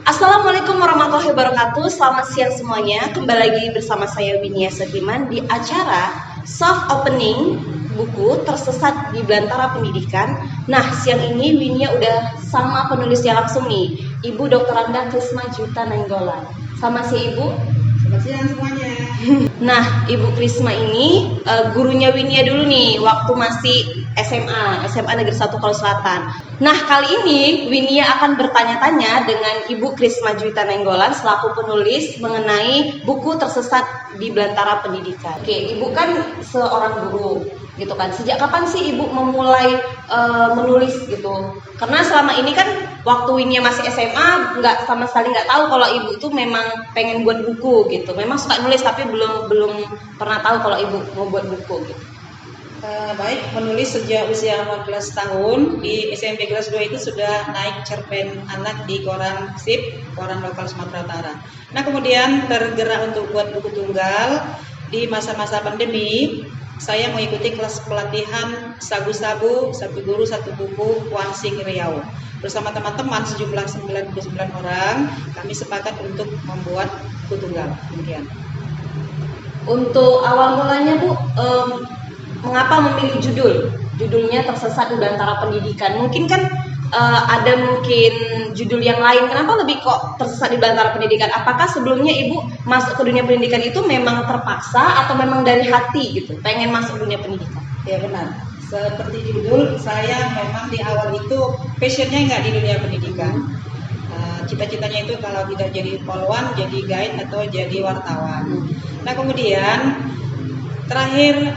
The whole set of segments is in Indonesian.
Assalamualaikum warahmatullahi wabarakatuh. Selamat siang semuanya. Kembali lagi bersama saya Winia Sediman di acara soft opening buku Tersesat di Belantara Pendidikan. Nah, siang ini Winia udah sama penulisnya langsung nih, Ibu Dr. Randa Krisma Juta Nainggolan. Selamat siang Ibu. Selamat siang semuanya. Nah, Ibu Krisma ini gurunya Winia dulu nih waktu masih SMA Negeri 1 Kalau Selatan. Nah, kali ini Winia akan bertanya-tanya dengan Ibu Krisma Juta Nainggolan selaku penulis mengenai buku Tersesat di Belantara Pendidikan. Oke, Ibu kan seorang guru gitu kan. Sejak kapan sih Ibu memulai menulis gitu? Karena selama ini kan waktu Winia masih SMA sama sekali nggak tahu kalau Ibu itu memang pengen buat buku gitu. Memang suka nulis tapi belum pernah tahu kalau Ibu mau buat buku gitu. Baik, menulis sejak usia 14 tahun di SMP kelas 2 itu sudah naik cerpen anak di koran SIP, koran lokal Sumatera Utara. Nah, kemudian tergerak untuk buat buku tunggal di masa-masa pandemi. Saya mengikuti kelas pelatihan sabu-sabu, satu guru satu buku, Wansing Riau. Bersama teman-teman sejumlah 99 orang, kami sepakat untuk membuat buku tunggal. Kemudian Untuk awal mulanya Bu, mengapa memilih judulnya Tersesat di Belantara Pendidikan? Mungkin kan ada mungkin judul yang lain. Kenapa lebih kok Tersesat di Belantara Pendidikan? Apakah sebelumnya Ibu masuk ke dunia pendidikan itu memang terpaksa atau memang dari hati gitu, pengen masuk dunia pendidikan? ya benar. Seperti judul, saya memang di awal itu passionnya nggak di dunia pendidikan. Cita-citanya itu kalau tidak jadi polwan, jadi guide atau jadi wartawan. Nah, kemudian terakhir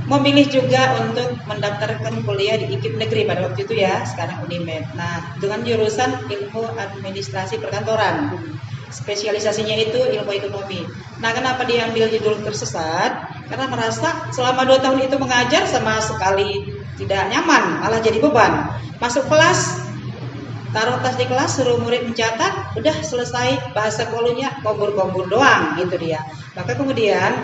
memilih juga untuk mendaftarkan kuliah di IKIP negeri pada waktu itu ya, sekarang Unimed. Nah, dengan jurusan ilmu administrasi perkantoran. Spesialisasinya itu ilmu ekonomi. Nah, kenapa diambil judul Tersesat? Karena merasa selama 2 tahun itu mengajar sama sekali tidak nyaman, malah jadi beban. Masuk kelas, taruh tas di kelas, suruh murid mencatat, udah selesai, bahasa polunya kombur-kombur doang, gitu dia. Maka kemudian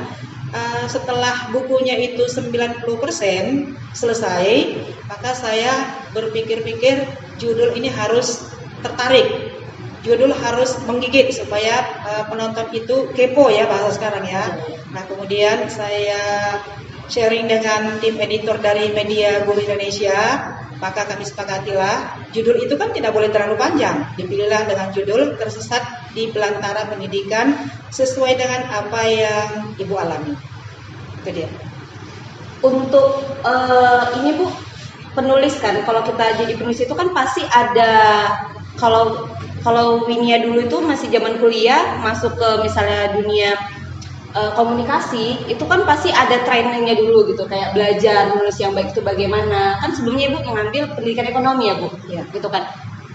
setelah bukunya itu 90% selesai, maka saya berpikir-pikir judul ini harus tertarik. Judul harus menggigit supaya penonton itu kepo ya, bahasa sekarang ya. Nah, kemudian saya sharing dengan tim editor dari Media Guru Indonesia, maka kami sepakatilah judul itu kan tidak boleh terlalu panjang. Dipilihlah dengan judul Tersesat di Belantara Pendidikan sesuai dengan apa yang Ibu alami. Itu dia. Untuk ini Bu, penulis kan, kalau kita jadi penulis itu kan pasti ada, kalau Winia dulu itu masih zaman kuliah, masuk ke misalnya dunia komunikasi, itu kan pasti ada trainingnya dulu gitu, kayak belajar menulis yang baik itu bagaimana. Kan sebelumnya Ibu mengambil pendidikan ekonomi ya Bu, Ya. gitu kan.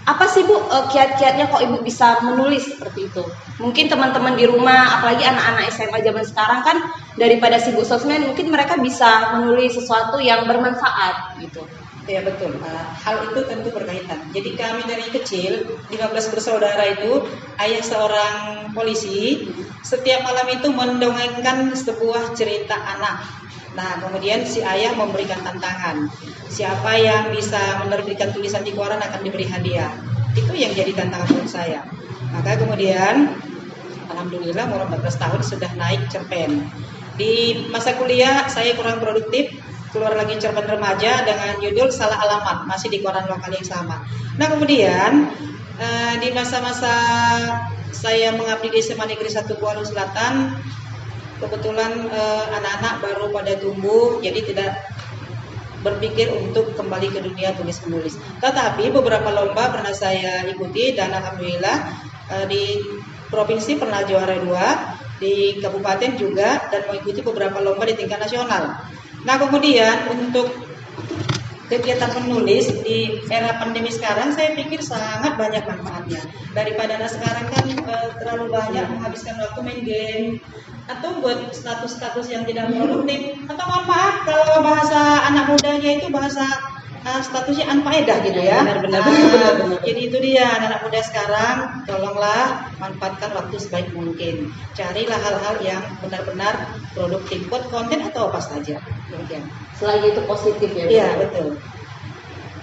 Apa sih Bu kiat-kiatnya kok Ibu bisa menulis seperti itu? Mungkin teman-teman di rumah, apalagi anak-anak SMA zaman sekarang kan daripada sibuk sosmed, mungkin mereka bisa menulis sesuatu yang bermanfaat gitu. Ya betul, hal itu tentu berkaitan. Jadi kami dari kecil, 15 bersaudara itu, ayah seorang polisi, setiap malam itu mendongengkan sebuah cerita anak. Nah, kemudian si ayah memberikan tantangan. Siapa yang bisa menerbitkan tulisan di koran akan diberi hadiah. Itu yang jadi tantangan buat saya. Maka kemudian, alhamdulillah umur 14 tahun sudah naik cerpen. Di masa kuliah saya kurang produktif, keluar lagi cerpen remaja dengan judul Salah Alamat, masih di koran lokal yang sama. Nah, kemudian di masa-masa saya mengabdi di SMA Negeri 1 Kuala Selatan, kebetulan anak-anak baru pada tumbuh, jadi tidak berpikir untuk kembali ke dunia tulis menulis. Tetapi beberapa lomba pernah saya ikuti dan alhamdulillah di provinsi pernah juara 2, di kabupaten juga, dan mengikuti beberapa lomba di tingkat nasional. Nah, kemudian untuk kegiatan menulis di era pandemi sekarang, saya pikir sangat banyak manfaatnya. Daripada anak sekarang kan terlalu banyak menghabiskan waktu main game atau buat status-status yang tidak produktif, atau maaf kalau bahasa anak mudanya itu bahasa statusnya unfaedah gitu ya. Benar. Jadi itu dia, anak muda sekarang, tolonglah manfaatkan waktu sebaik mungkin. Carilah hal-hal yang benar-benar produktif, buat konten atau apa saja. Demikian. Selagi itu positif ya Bu? Iya, betul.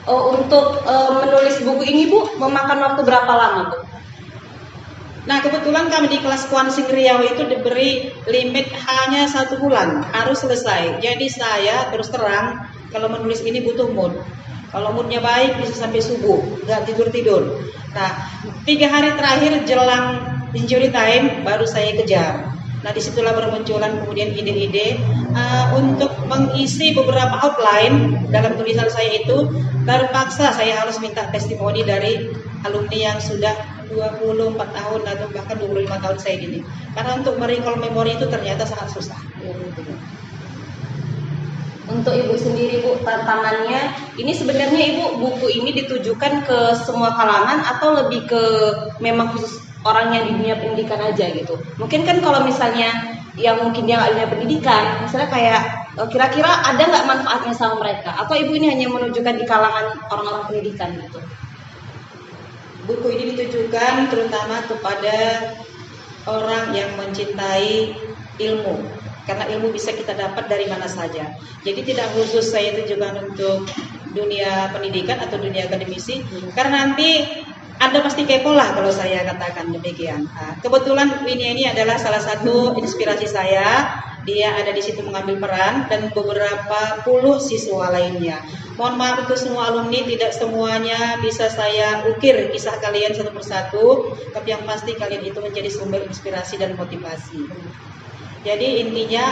Untuk menulis buku ini Bu, memakan waktu berapa lama Bu? Nah kebetulan kami di kelas Kuansing Riau itu diberi limit hanya 1 bulan harus selesai. Jadi saya terus terang kalau menulis ini butuh mood. Kalau moodnya baik bisa sampai subuh, nggak tidur. Nah 3 hari terakhir jelang injury time baru saya kejar. Nah disitulah bermunculan kemudian ide-ide untuk mengisi beberapa outline dalam tulisan saya itu. Terpaksa saya harus minta testimoni dari alumni yang sudah 24 tahun atau bahkan 25 tahun saya gini. Karena untuk merecall memori itu ternyata sangat susah. Untuk Ibu sendiri Bu, tantangannya ini sebenarnya Ibu buku ini ditujukan ke semua kalangan atau lebih ke memang khusus orang yang di dunia pendidikan aja gitu. Mungkin kan kalau misalnya yang mungkin dia nggak dunia pendidikan, misalnya kayak kira-kira ada nggak manfaatnya sama mereka? Atau Ibu ini hanya menunjukkan di kalangan orang-orang pendidikan gitu? Buku ini ditujukan terutama kepada orang yang mencintai ilmu, karena ilmu bisa kita dapat dari mana saja. Jadi tidak khusus saya tujukan untuk dunia pendidikan atau dunia akademisi, karena nanti Anda pasti kepo lah kalau saya katakan demikian. Nah, kebetulan Winia ini adalah salah satu inspirasi saya. Dia ada di situ mengambil peran dan beberapa puluh siswa lainnya. Mohon maaf untuk semua alumni, tidak semuanya bisa saya ukir kisah kalian satu persatu, tapi yang pasti kalian itu menjadi sumber inspirasi dan motivasi. Jadi intinya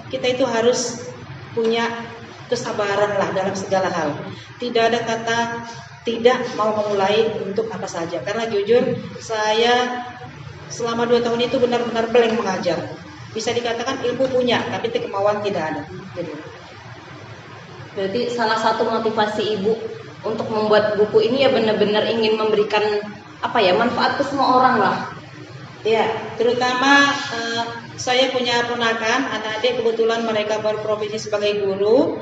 kita itu harus punya kesabaran lah dalam segala hal. Tidak ada kata tidak mau memulai untuk apa saja. Karena jujur saya selama 2 tahun itu benar-benar blank mengajar. Bisa dikatakan ilmu punya, tapi kemauan tidak ada. Berarti salah satu motivasi Ibu untuk membuat buku ini ya benar-benar ingin memberikan manfaat ke semua orang lah. Ya, terutama saya punya ponakan, anak-adik kebetulan mereka berprofesi sebagai guru.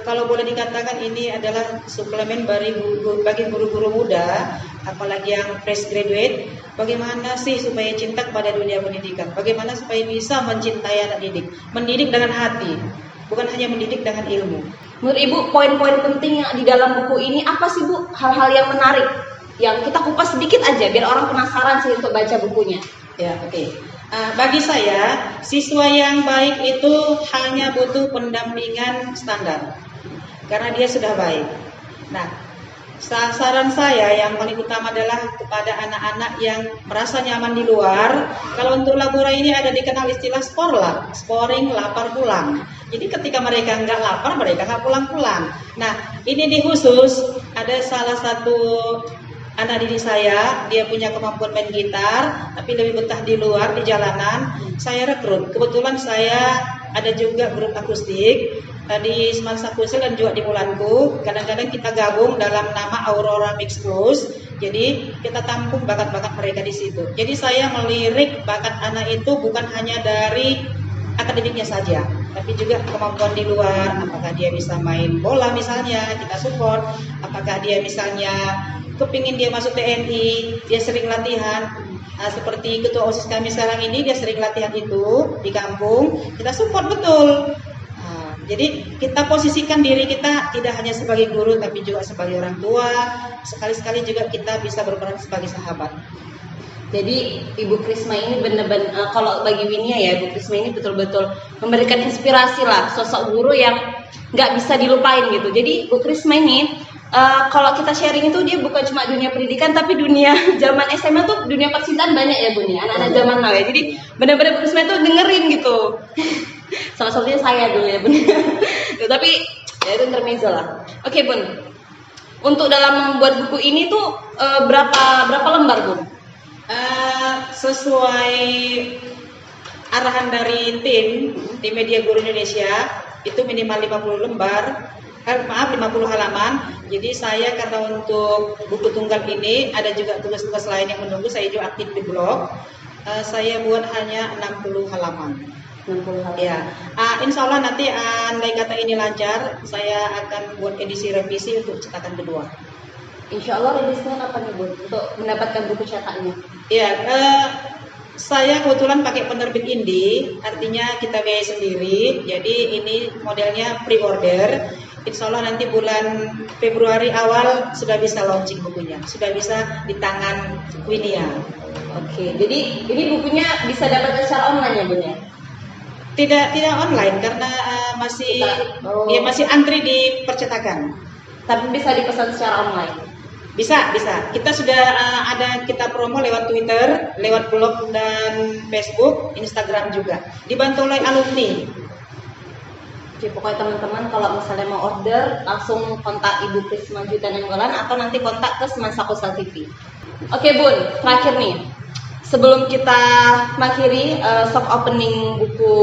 Kalau boleh dikatakan ini adalah suplemen bagi guru-guru muda, apalagi yang fresh graduate. Bagaimana sih supaya cinta kepada dunia pendidikan? Bagaimana supaya bisa mencintai anak didik? Mendidik dengan hati, bukan hanya mendidik dengan ilmu. Menurut Ibu, poin-poin penting yang di dalam buku ini apa sih Bu? Hal-hal yang menarik yang kita kupas sedikit aja biar orang penasaran sih untuk baca bukunya. Ya, oke. Bagi saya, siswa yang baik itu hanya butuh pendampingan standar, karena dia sudah baik. Nah, saran saya yang paling utama adalah kepada anak-anak yang merasa nyaman di luar. Kalau untuk Labora ini ada dikenal istilah sporlap, sporing lapar pulang. Jadi ketika mereka nggak lapar, mereka nggak pulang-pulang. Nah, ini di khusus ada salah satu anak didik saya, dia punya kemampuan main gitar, tapi lebih betah di luar, di jalanan. Saya rekrut. Kebetulan saya ada juga grup akustik di Semangsa Kusel dan juga di Mulanku. Kadang-kadang kita gabung dalam nama Aurora Mix Plus. Jadi kita tampung bakat-bakat mereka di situ. Jadi saya melirik bakat anak itu bukan hanya dari akademiknya saja, tapi juga kemampuan di luar. Apakah dia bisa main bola misalnya, kita support. Apakah dia misalnya kepingin dia masuk TNI, dia sering latihan. Seperti ketua OSIS kami sekarang ini, dia sering latihan itu di kampung, kita support betul. Jadi kita posisikan diri kita tidak hanya sebagai guru, tapi juga sebagai orang tua. Sekali-sekali juga kita bisa berperan sebagai sahabat. Jadi Ibu Krisma ini benar-benar kalau bagi Winia ya, Ibu Krisma ini betul-betul memberikan inspirasi lah, sosok guru yang nggak bisa dilupain gitu. Jadi Ibu Krisma ini kalau kita sharing itu dia bukan cuma dunia pendidikan, tapi dunia zaman SMA tuh dunia percintaan banyak ya Bun ya, anak-anak zaman now ya. Jadi benar-benar Bu Krisma itu dengerin gitu. Salah satunya saya dulu ya Bun. Tapi ya itu intermezzo lah. Oke Bun, untuk dalam membuat buku ini tuh berapa lembar Bun? Sesuai arahan dari tim Media Guru Indonesia itu minimal 50 lembar. 50 halaman. Jadi saya karena untuk buku tunggal ini ada juga tugas-tugas lain yang menunggu, saya juga aktif di blog. Saya buat hanya 60 halaman. 60 halaman. Ya, insya Allah nanti andai kata ini lancar, saya akan buat edisi revisi untuk cetakan kedua. Insya Allah rilisnya kapan nih Bun untuk mendapatkan buku cetaknya? Ya, saya kebetulan pakai penerbit indie, artinya kita biaya sendiri. Jadi ini modelnya pre-order. Insya Allah nanti bulan Februari awal sudah bisa launching bukunya, sudah bisa di tangan Winia. Oke, jadi ini bukunya bisa dapat secara online ya Bun ya? Tidak online karena masih Oh. ya masih antri di percetakan. Tapi bisa dipesan secara online. Bisa. Kita sudah kita promo lewat Twitter, lewat blog dan Facebook, Instagram juga. Dibantu oleh alumni. Oke, pokoknya teman-teman kalau misalnya mau order langsung kontak Ibu Prisma Juta Nenggolan atau nanti kontak ke Semansa Kusal TV. Oke Bun, terakhir nih. Sebelum kita mengakhiri soft opening buku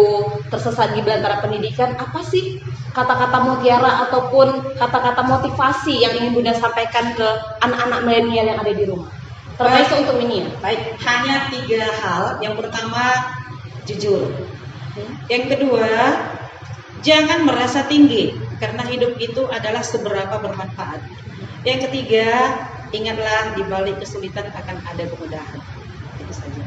Tersesat di Belantara Pendidikan, apa sih kata-kata mutiara ataupun kata-kata motivasi yang ingin Bunda sampaikan ke anak-anak milenial yang ada di rumah? Termasuk untuk Winia. Baik, hanya 3 hal. Yang pertama, jujur. Yang kedua, jangan merasa tinggi karena hidup itu adalah seberapa bermanfaat. Yang ketiga, ingatlah di balik kesulitan akan ada kemudahan. Itu saja.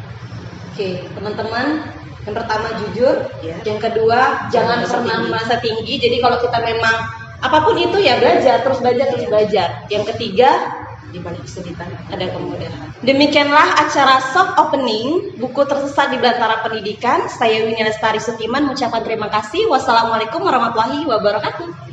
Oke, teman-teman, yang pertama jujur, Ya. yang kedua jangan merasa pernah tinggi. merasa tinggi. Jadi kalau kita memang apapun itu ya belajar, terus belajar. Yang ketiga Di balik kesulitan ada kemudahan. Demikianlah acara soft opening buku Tersesat di Belantara Pendidikan. Saya Winia Lestari Sutiman mengucapkan terima kasih. Wassalamualaikum warahmatullahi wabarakatuh.